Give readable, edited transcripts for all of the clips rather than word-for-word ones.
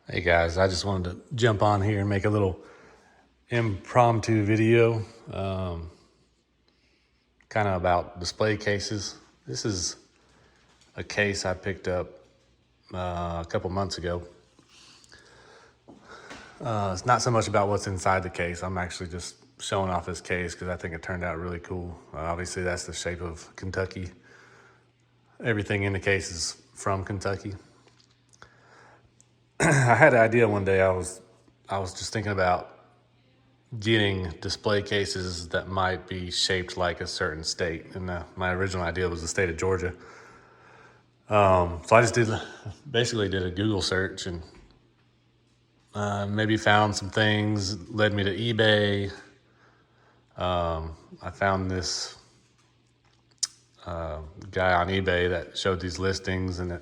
Hey guys, I just wanted to jump on here and make a little impromptu video, kind of about display cases. This is a case I picked up a couple months ago. It's not so much about what's inside the case. I'm actually just showing off this case because I think it turned out really cool. Obviously, that's the shape of Kentucky. Everything in the case is from Kentucky. I had an idea one day. I was just thinking about getting display cases that might be shaped like a certain state, and my original idea was the state of Georgia. So I just basically did a Google search and maybe found some things, led me to eBay. I found this guy on eBay that showed these listings, and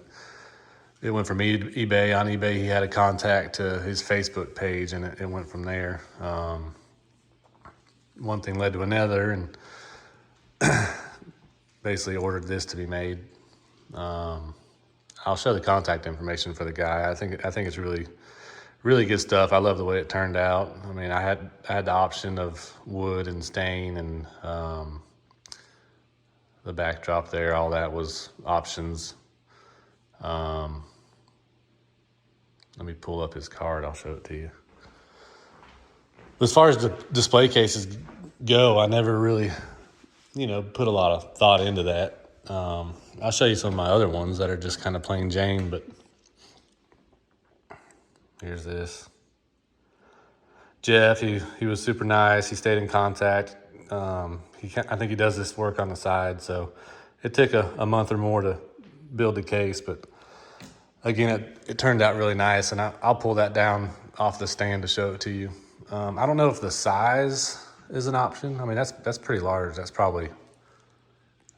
it went from eBay. On eBay, he had a contact to his Facebook page, and it went from there. One thing led to another, and basically ordered this to be made. I'll show the contact information for the guy. I think it's really good stuff. I love the way it turned out. I mean, I had the option of wood and stain, and the backdrop there, all that was options. Let me pull up his card. I'll show it to you. As far as the display cases go, I never really, put a lot of thought into that. I'll show you some of my other ones that are just kind of plain Jane, but here's this. Jeff, he was super nice. He stayed in contact. I think he does this work on the side, so it took a month or more to build the case, but again, it turned out really nice, and I'll pull that down off the stand to show it to you. I don't know if the size is an option. I mean, that's pretty large. That's probably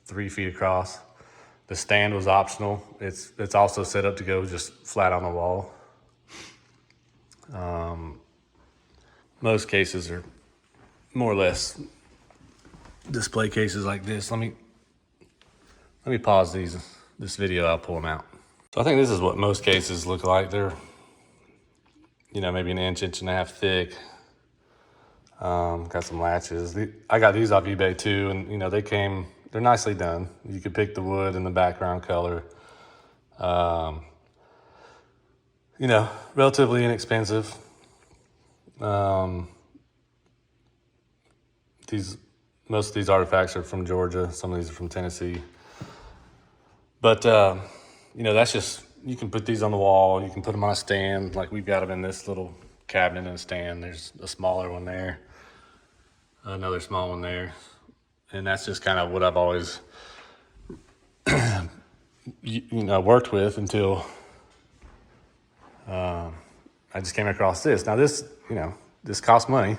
3 feet across. The stand was optional. It's also set up to go just flat on the wall. Most cases are more or less display cases like this. Let me pause this video. I'll pull them out. So I think this is what most cases look like. They're, maybe an inch and a half thick. Got some latches. I got these off eBay too, and they're nicely done. You could pick the wood and the background color. Relatively inexpensive. Most of these artifacts are from Georgia. Some of these are from Tennessee. But that's just, you can put these on the wall. You can put them on a stand. Like we've got them in this little cabinet and a stand. There's a smaller one there, another small one there. And that's just kind of what I've always, worked with until I just came across this. Now this costs money.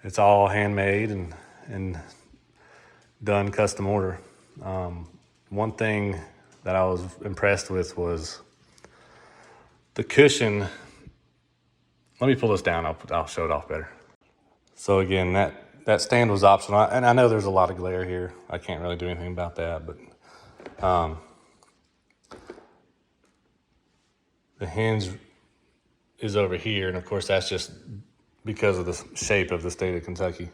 It's all handmade and done custom order. One thing that I was impressed with was the cushion. Let me pull this down. I'll show it off better. So again, that stand was optional, and I know there's a lot of glare here. I can't really do anything about that, but the hinge is over here, and of course that's just because of the shape of the state of Kentucky.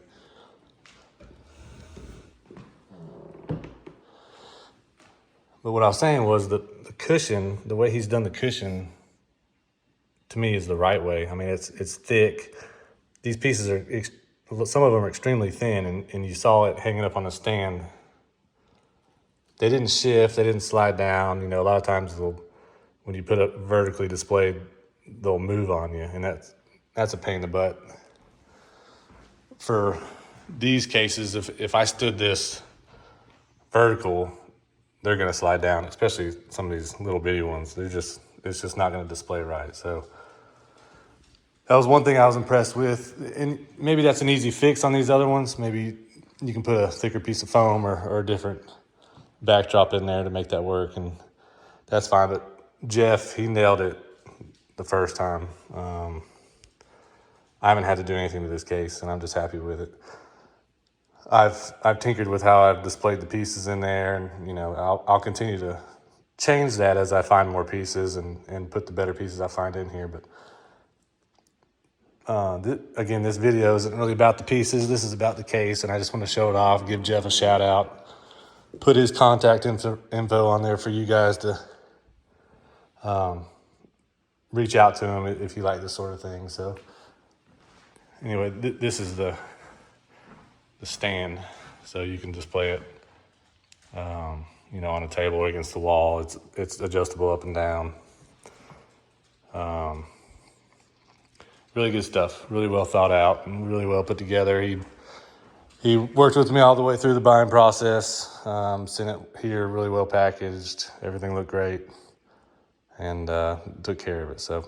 But what I was saying was that the cushion, the way he's done the cushion, to me is the right way. I mean, it's thick. These pieces some of them are extremely thin, and you saw it hanging up on the stand. They didn't shift, they didn't slide down. A lot of times when you put it vertically displayed, they'll move on you, and that's a pain in the butt. For these cases, if I stood this vertical, they're gonna slide down, especially some of these little bitty ones. It's just not gonna display right. So that was one thing I was impressed with. And maybe that's an easy fix on these other ones. Maybe you can put a thicker piece of foam or a different backdrop in there to make that work, and that's fine. But Jeff, he nailed it the first time. I haven't had to do anything with this case, and I'm just happy with it. I've tinkered with how I've displayed the pieces in there, and I'll continue to change that as I find more pieces and put the better pieces I find in here. But again, this video isn't really about the pieces. This is about the case, and I just want to show it off, give Jeff a shout out, put his contact info on there for you guys to reach out to him if you like this sort of thing. So anyway, this is the stand, so you can display it, you know, on a table or against the wall. It's adjustable up and down. Really good stuff. Really well thought out and really well put together. He worked with me all the way through the buying process. Sent it here really well packaged. Everything looked great, and took care of it. So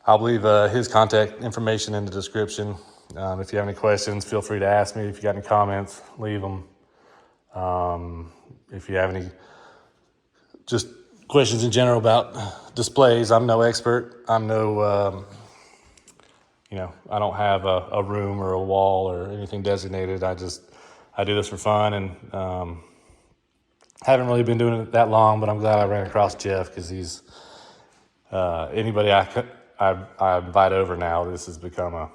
I'll leave his contact information in the description. If you have any questions, feel free to ask me. If you got any comments, leave them. If you have any just questions in general about displays, I'm no expert. I'm no, you know, I don't have a room or a wall or anything designated. I do this for fun, and haven't really been doing it that long, but I'm glad I ran across Jeff, because he's anybody I invite over now, this has become a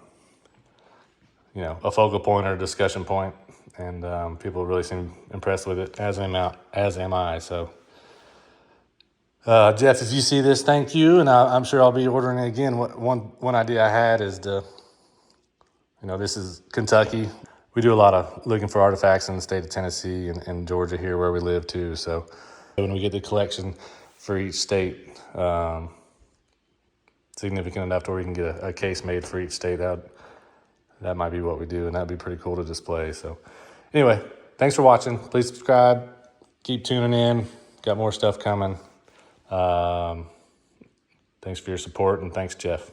focal point or a discussion point, and people really seem impressed with it, as am I. So Jeff, if you see this, thank you, and I'm sure I'll be ordering it again. One idea I had is this is Kentucky. We do a lot of looking for artifacts in the state of Tennessee and Georgia here where we live too. So when we get the collection for each state, significant enough to where we can get a case made for each state, that might be what we do, and that'd be pretty cool to display. So anyway, thanks for watching. Please subscribe. Keep tuning in. Got more stuff coming. Thanks for your support, and thanks, Jeff.